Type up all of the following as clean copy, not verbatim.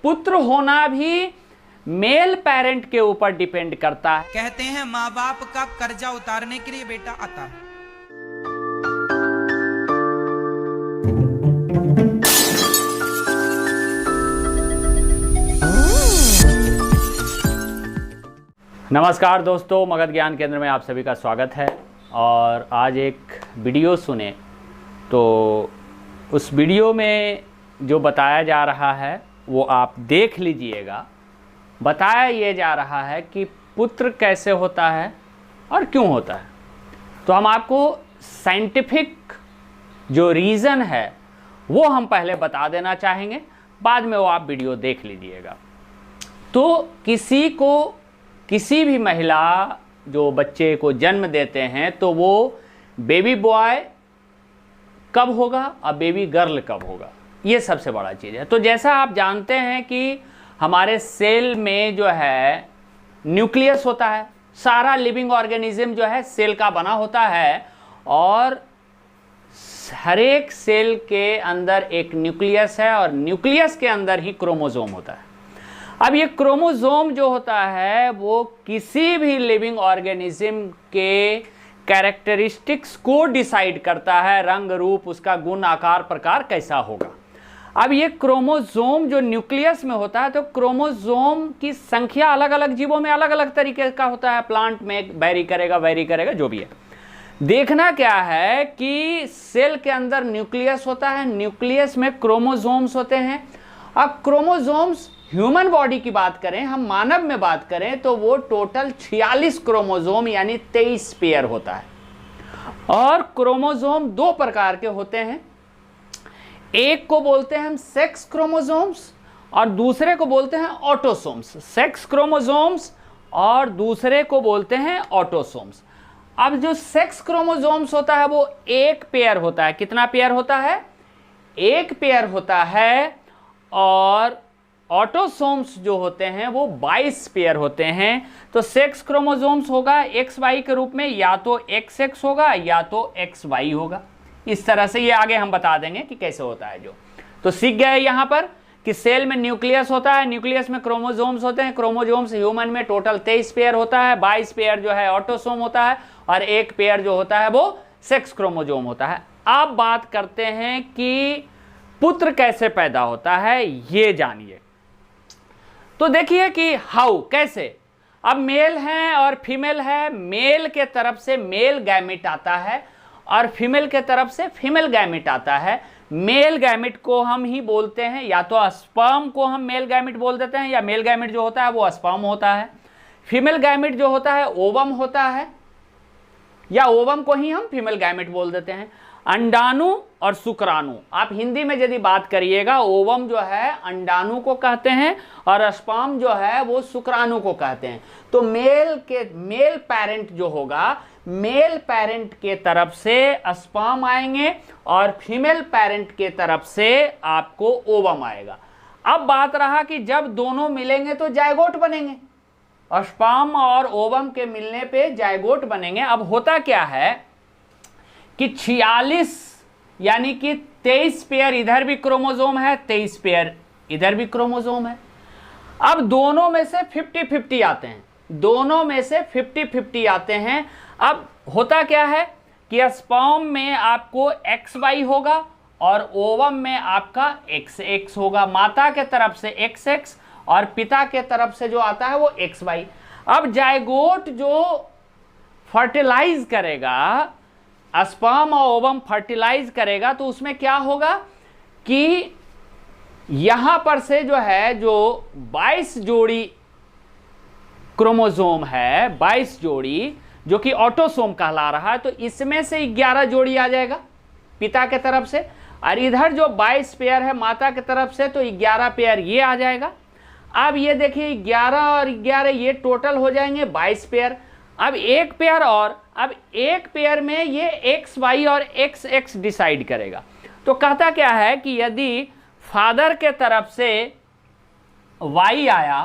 पुत्र होना भी मेल पेरेंट के ऊपर डिपेंड करता है। कहते हैं माँ बाप का कर्जा उतारने के लिए बेटा आता है। नमस्कार दोस्तों, मगध ज्ञान केंद्र में आप सभी का स्वागत है। और आज एक वीडियो सुने तो उस वीडियो में जो बताया जा रहा है वो आप देख लीजिएगा। बताया ये जा रहा है कि पुत्र कैसे होता है और क्यों होता है। तो हम आपको साइंटिफिक जो रीज़न है वो हम पहले बता देना चाहेंगे, बाद में वो आप वीडियो देख लीजिएगा। तो किसी भी महिला जो बच्चे को जन्म देते हैं तो वो बेबी बॉय कब होगा और बेबी गर्ल कब होगा, ये सबसे बड़ा चीज़ है। तो जैसा आप जानते हैं कि हमारे सेल में जो है न्यूक्लियस होता है, सारा लिविंग ऑर्गेनिज्म जो है सेल का बना होता है और हर एक सेल के अंदर एक न्यूक्लियस है और न्यूक्लियस के अंदर ही क्रोमोसोम होता है। अब ये क्रोमोसोम जो होता है वो किसी भी लिविंग ऑर्गेनिज्म के कैरेक्टरिस्टिक्स को डिसाइड करता है, रंग रूप, उसका गुण, आकार, प्रकार कैसा होगा। अब ये क्रोमोसोम जो न्यूक्लियस में होता है तो क्रोमोसोम की संख्या अलग अलग जीवों में अलग अलग तरीके का होता है। प्लांट में वेरी करेगा जो भी है। देखना क्या है कि सेल के अंदर न्यूक्लियस होता है, न्यूक्लियस में क्रोमोसोम्स होते हैं। अब क्रोमोसोम्स ह्यूमन बॉडी की बात करें, हम मानव में बात करें तो वो टोटल 46 क्रोमोसोम यानी 23 पेयर होता है। और क्रोमोसोम दो प्रकार के होते हैं, एक को बोलते हैं हम सेक्स क्रोमोसोम्स और दूसरे को बोलते हैं ऑटोसोम्स। सेक्स क्रोमोसोम्स और दूसरे को बोलते हैं ऑटोसोम्स। अब जो सेक्स क्रोमोसोम्स होता है वो एक पेयर होता है। कितना पेयर होता है? एक पेयर होता है। और ऑटोसोम्स जो होते हैं वो 22 पेयर होते हैं। तो सेक्स क्रोमोसोम्स होगा XY के रूप में, या तो XX होगा या तो XY होगा। इस तरह से ये आगे हम बता देंगे कि कैसे होता है। जो तो सीख गए यहाँ पर कि सेल में न्यूक्लियस होता है, न्यूक्लियस में क्रोमोसोम्स होते हैं। क्रोमोसोम्स ह्यूमन में टोटल 23 पेयर होता है, 22 पेयर जो है ऑटोसोम होता है और एक पेयर जो होता है वो सेक्स क्रोमोसोम होता है। अब बात करते हैं कि पुत्र कैसे पैदा होता है, ये जानिए। तो देखिए कि कैसे। अब मेल है और फीमेल है। मेल के तरफ से मेल गैमेट आता है और फीमेल के तरफ से फीमेल गैमेट आता है। मेल गैमेट को हम ही बोलते हैं, या तो स्पर्म को हम मेल गैमेट बोल देते हैं, या मेल गैमेट जो होता है वो स्पर्म होता है। फीमेल गैमेट जो होता है ओवम होता है, या ओवम को ही हम फीमेल गैमेट बोल देते हैं। अंडाणु और शुक्राणु, आप हिंदी में यदि बात करिएगा, ओवम जो है अंडाणु को कहते हैं और स्पर्म जो है वो शुक्राणु को कहते हैं। तो मेल पेरेंट जो होगा, मेल पेरेंट के तरफ से स्पर्म आएंगे और फीमेल पेरेंट के तरफ से आपको ओवम आएगा। अब बात रहा कि जब दोनों मिलेंगे तो जायगोट बनेंगे, और स्पर्म और ओवम के मिलने पे जायगोट बनेंगे। अब होता क्या है कि 46 यानी कि 23 पेयर इधर भी क्रोमोसोम है, 23 पेयर इधर भी क्रोमोसोम है। अब दोनों में से 50-50 आते हैं, दोनों में से 50-50 आते हैं। अब होता क्या है कि स्पर्म में आपको XY होगा और ओवम में आपका XX होगा। माता के तरफ से XX और पिता के तरफ से जो आता है वो XY। अब जायगोट जो फर्टिलाइज करेगा, स्पर्म और ओवम फर्टिलाइज करेगा, तो उसमें क्या होगा कि यहां पर से जो है जो 22 जोड़ी क्रोमोसोम है, 22 जोड़ी जो कि ऑटोसोम कहला रहा है, तो इसमें से 11 जोड़ी आ जाएगा पिता के तरफ से, और इधर जो 22 पेयर है माता के तरफ से तो 11 पेयर ये आ जाएगा। अब ये देखिए 11 और 11 ये टोटल हो जाएंगे 22 पेयर। अब एक पेयर और, अब एक पेयर में ये XY और XX डिसाइड करेगा। तो कहता क्या है कि यदि फादर के तरफ से Y आया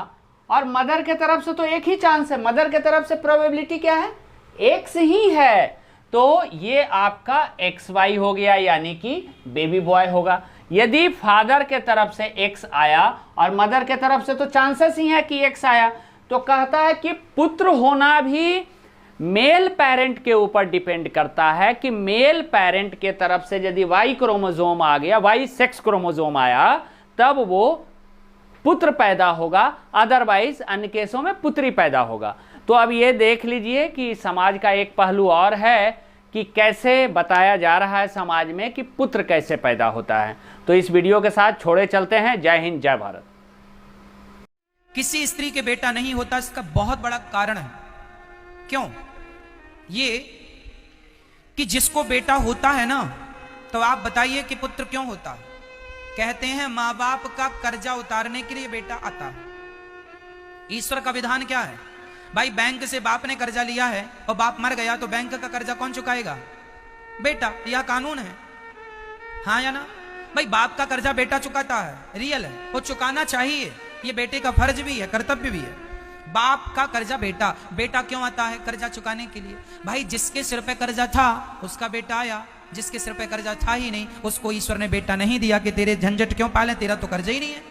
और मदर के तरफ से तो एक ही चांस है, मदर के तरफ से प्रोबेबिलिटी क्या है? X ही है, तो ये आपका XY हो गया, यानी कि बेबी बॉय होगा। यदि फादर के तरफ से x आया और मदर के तरफ से तो चांसेस ही है कि x आया, तो कहता है कि पुत्र होना भी मेल पेरेंट के ऊपर डिपेंड करता है कि मेल पेरेंट के तरफ से यदि Y क्रोमोसोम आ गया, Y सेक्स क्रोमोसोम आया, तब वो पुत्र पैदा होगा, अदरवाइज अन्य केसों में पुत्री पैदा होगा। तो अब ये देख लीजिए कि समाज का एक पहलू और है कि कैसे बताया जा रहा है समाज में कि पुत्र कैसे पैदा होता है। तो इस वीडियो के साथ छोड़े चलते हैं। जय हिंद, जय भारत। किसी स्त्री के बेटा नहीं होता, इसका बहुत बड़ा कारण है। क्यों? ये कि जिसको बेटा होता है ना, तो आप बताइए कि पुत्र क्यों होता है? कहते हैं मां बाप का कर्जा उतारने के लिए बेटा आता है। ईश्वर का विधान क्या है भाई? बैंक से बाप ने कर्जा लिया है और बाप मर गया तो बैंक का कर्जा कौन चुकाएगा? बेटा। यह कानून है, हाँ या ना भाई? बाप का कर्जा बेटा चुकाता है, रियल है, वो चुकाना चाहिए, ये बेटे का फर्ज भी है, कर्तव्य भी है। बाप का कर्जा बेटा, बेटा क्यों आता है? कर्जा चुकाने के लिए। भाई जिसके सिर पे कर्जा था उसका बेटा आया, जिसके सिर पे कर्जा था ही नहीं उसको ईश्वर ने बेटा नहीं दिया कि तेरे झंझट क्यों पाले, तेरा तो कर्जा ही नहीं है।